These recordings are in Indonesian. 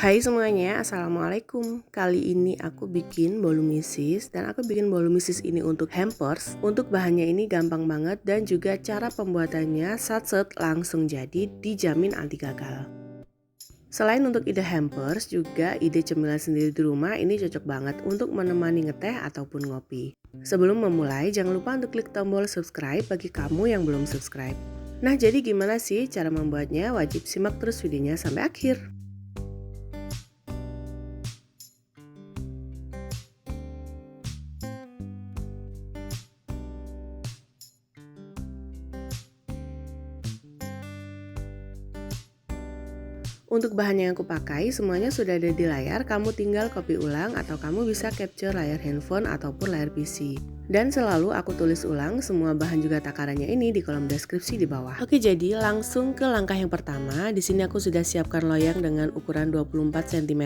Hai semuanya, Assalamualaikum. Kali ini aku bikin bolu misis dan aku bikin bolu misis ini untuk hampers. Untuk bahannya ini gampang banget dan juga cara pembuatannya satset langsung jadi, dijamin anti gagal. Selain untuk ide hampers, juga ide cemilan sendiri di rumah ini cocok banget untuk menemani ngeteh ataupun ngopi. Sebelum memulai, jangan lupa untuk klik tombol subscribe bagi kamu yang belum subscribe. Nah, jadi gimana sih cara membuatnya? Wajib simak terus videonya sampai akhir. Untuk bahan yang aku pakai semuanya sudah ada di layar, kamu tinggal copy ulang atau kamu bisa capture layar handphone ataupun layar PC. Dan selalu aku tulis ulang semua bahan juga takarannya ini di kolom deskripsi di bawah. Oke, jadi langsung ke langkah yang pertama. Di sini aku sudah siapkan loyang dengan ukuran 24 cm.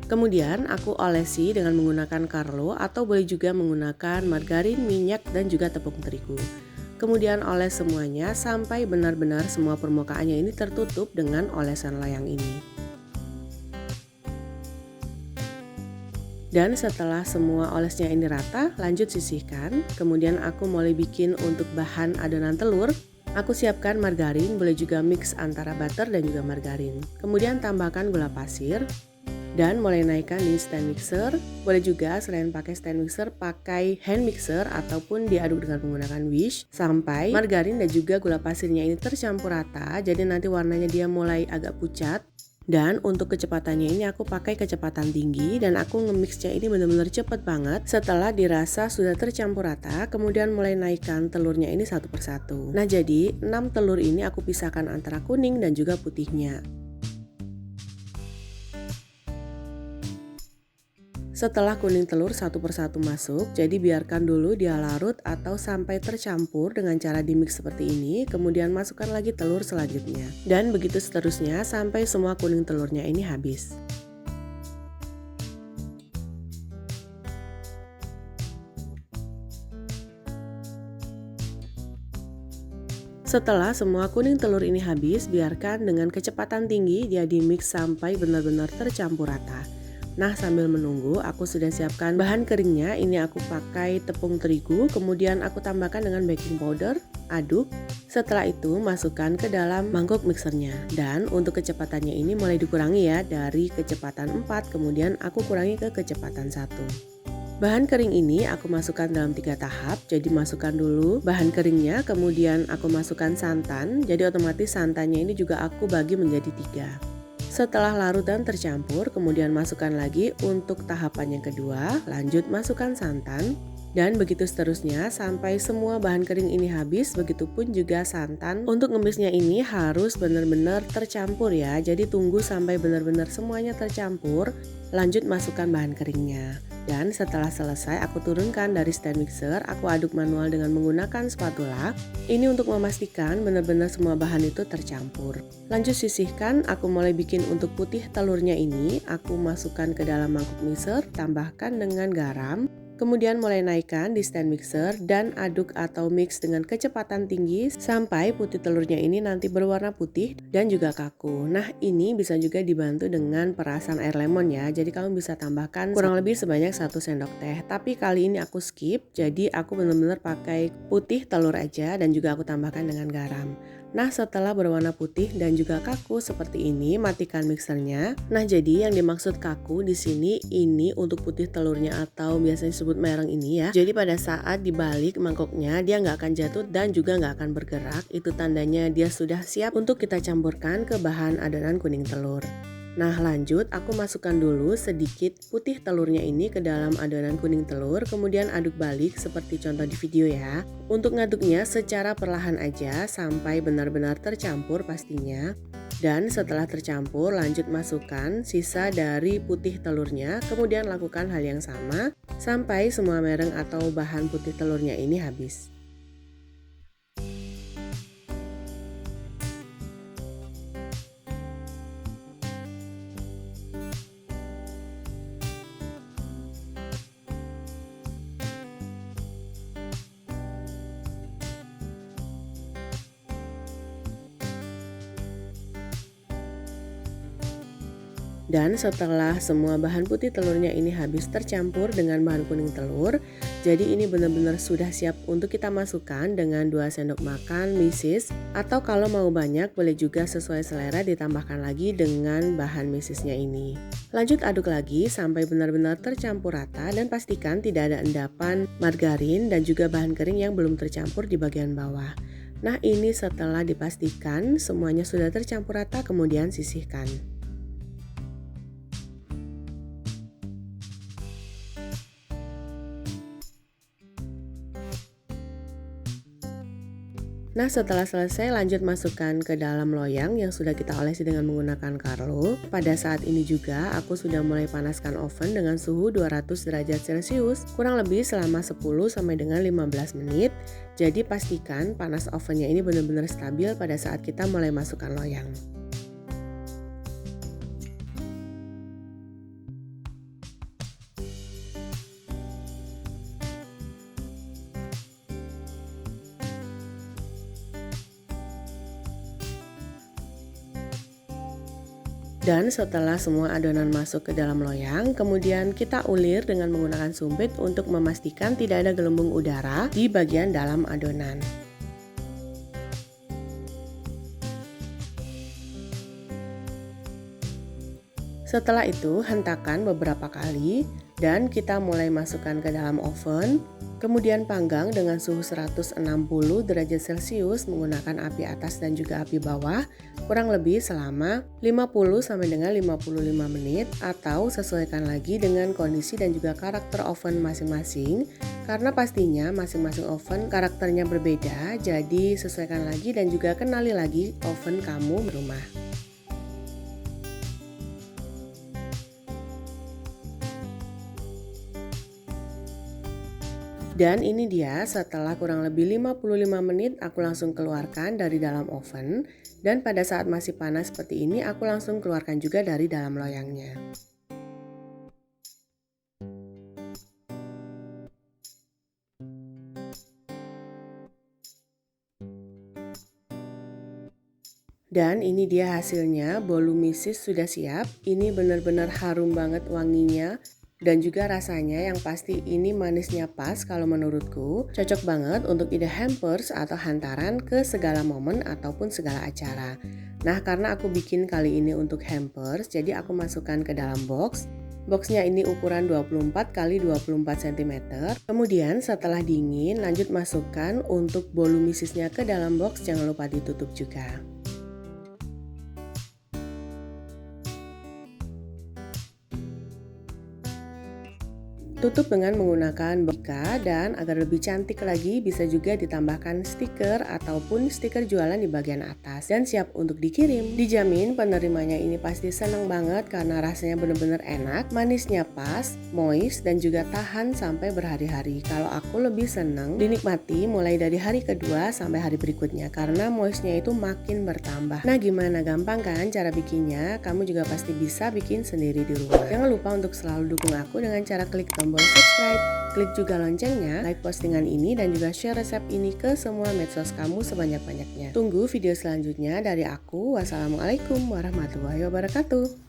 Kemudian aku olesi dengan menggunakan Carlo atau boleh juga menggunakan margarin, minyak dan juga tepung terigu. Kemudian oles semuanya sampai benar-benar semua permukaannya ini tertutup dengan olesan loyang ini. Dan setelah semua olesnya ini rata, lanjut sisihkan. Kemudian aku mulai bikin untuk bahan adonan telur. Aku siapkan margarin, boleh juga mix antara butter dan juga margarin. Kemudian tambahkan gula pasir. Dan mulai naikkan di stand mixer. Boleh juga selain pakai stand mixer, pakai hand mixer ataupun diaduk dengan menggunakan whisk sampai margarin dan juga gula pasirnya ini tercampur rata. Jadi nanti warnanya dia mulai agak pucat. Dan untuk kecepatannya ini aku pakai kecepatan tinggi dan aku nge-mixnya ini benar-benar cepet banget. Setelah dirasa sudah tercampur rata, kemudian mulai naikkan telurnya ini satu persatu. Nah, jadi 6 telur ini aku pisahkan antara kuning dan juga putihnya. Setelah kuning telur satu persatu masuk, jadi biarkan dulu dia larut atau sampai tercampur dengan cara di mix seperti ini, kemudian masukkan lagi telur selanjutnya. Dan begitu seterusnya sampai semua kuning telurnya ini habis. Setelah semua kuning telur ini habis, biarkan dengan kecepatan tinggi dia di mix sampai benar-benar tercampur rata. Nah, sambil menunggu aku sudah siapkan bahan keringnya. Ini aku pakai tepung terigu, kemudian aku tambahkan dengan baking powder, aduk. Setelah itu masukkan ke dalam mangkok mixernya. Dan untuk kecepatannya ini mulai dikurangi ya, dari kecepatan 4 kemudian aku kurangi ke kecepatan 1. Bahan kering ini aku masukkan dalam 3 tahap. Jadi masukkan dulu bahan keringnya, kemudian aku masukkan santan. Jadi otomatis santannya ini juga aku bagi menjadi 3. Setelah larut dan tercampur, kemudian masukkan lagi untuk tahapan yang kedua, lanjut masukkan santan, dan begitu seterusnya sampai semua bahan kering ini habis, begitupun juga santan. Untuk ngemisnya ini harus benar-benar tercampur ya, jadi tunggu sampai benar-benar semuanya tercampur, lanjut masukkan bahan keringnya. Dan setelah selesai aku turunkan dari stand mixer, aku aduk manual dengan menggunakan spatula. Ini untuk memastikan benar-benar semua bahan itu tercampur. Lanjut sisihkan, aku mulai bikin untuk putih telurnya ini. Aku masukkan ke dalam mangkuk mixer, tambahkan dengan garam. Kemudian mulai naikkan di stand mixer dan aduk atau mix dengan kecepatan tinggi sampai putih telurnya ini nanti berwarna putih dan juga kaku. Nah, ini bisa juga dibantu dengan perasan air lemon ya. Jadi kamu bisa tambahkan kurang lebih sebanyak 1 sendok teh. Tapi kali ini aku skip, jadi aku benar-benar pakai putih telur aja dan juga aku tambahkan dengan garam. Nah, setelah berwarna putih dan juga kaku seperti ini, matikan mixernya. Nah, jadi yang dimaksud kaku di sini ini untuk putih telurnya atau biasanya disebut mereng ini ya. Jadi pada saat dibalik mangkoknya dia nggak akan jatuh dan juga nggak akan bergerak. Itu tandanya dia sudah siap untuk kita campurkan ke bahan adonan kuning telur. Nah, lanjut aku masukkan dulu sedikit putih telurnya ini ke dalam adonan kuning telur, kemudian aduk balik seperti contoh di video ya. Untuk ngaduknya secara perlahan aja sampai benar-benar tercampur pastinya. Dan setelah tercampur lanjut masukkan sisa dari putih telurnya, kemudian lakukan hal yang sama sampai semua mereng atau bahan putih telurnya ini habis. Dan setelah semua bahan putih telurnya ini habis tercampur dengan bahan kuning telur, jadi ini benar-benar sudah siap untuk kita masukkan dengan 2 sendok makan misis, atau kalau mau banyak boleh juga sesuai selera ditambahkan lagi dengan bahan misisnya ini. Lanjut aduk lagi sampai benar-benar tercampur rata dan pastikan tidak ada endapan margarin dan juga bahan kering yang belum tercampur di bagian bawah. Nah, ini setelah dipastikan semuanya sudah tercampur rata, kemudian sisihkan. Nah, setelah selesai lanjut masukkan ke dalam loyang yang sudah kita olesi dengan menggunakan Karlo. Pada saat ini juga aku sudah mulai panaskan oven dengan suhu 200 derajat Celcius kurang lebih selama 10 sampai dengan 15 menit. Jadi pastikan panas ovennya ini benar-benar stabil pada saat kita mulai masukkan loyang. Dan setelah semua adonan masuk ke dalam loyang, kemudian kita ulir dengan menggunakan sumpit untuk memastikan tidak ada gelembung udara di bagian dalam adonan. Setelah itu, hentakan beberapa kali dan kita mulai masukkan ke dalam oven. Kemudian panggang dengan suhu 160 derajat Celcius menggunakan api atas dan juga api bawah kurang lebih selama 50 sampai dengan 55 menit, atau sesuaikan lagi dengan kondisi dan juga karakter oven masing-masing karena pastinya masing-masing oven karakternya berbeda, jadi sesuaikan lagi dan juga kenali lagi oven kamu di rumah. Dan ini dia, setelah kurang lebih 55 menit aku langsung keluarkan dari dalam oven. Dan pada saat masih panas seperti ini aku langsung keluarkan juga dari dalam loyangnya. Dan ini dia hasilnya, bolu misis sudah siap. Ini benar-benar harum banget wanginya. Dan juga rasanya yang pasti ini manisnya pas kalau menurutku. Cocok banget untuk ide hampers atau hantaran ke segala momen ataupun segala acara. Nah, karena aku bikin kali ini untuk hampers, jadi aku masukkan ke dalam box. Boxnya ini ukuran 24 x 24 cm. Kemudian setelah dingin lanjut masukkan untuk bolu misisnya ke dalam box, jangan lupa ditutup juga. Tutup dengan menggunakan bika, dan agar lebih cantik lagi bisa juga ditambahkan stiker ataupun stiker jualan di bagian atas dan siap untuk dikirim. Dijamin penerimanya ini pasti seneng banget karena rasanya bener-bener enak, manisnya pas, moist dan juga tahan sampai berhari-hari. Kalau aku lebih seneng dinikmati mulai dari hari kedua sampai hari berikutnya karena moistnya itu makin bertambah. Nah, gimana, gampang kan cara bikinnya? Kamu juga pasti bisa bikin sendiri di rumah. Jangan lupa untuk selalu dukung aku dengan cara klik tombol subscribe, klik juga loncengnya, like postingan ini dan juga share resep ini ke semua medsos kamu sebanyak-banyaknya. Tunggu video selanjutnya dari aku. Wassalamualaikum warahmatullahi wabarakatuh.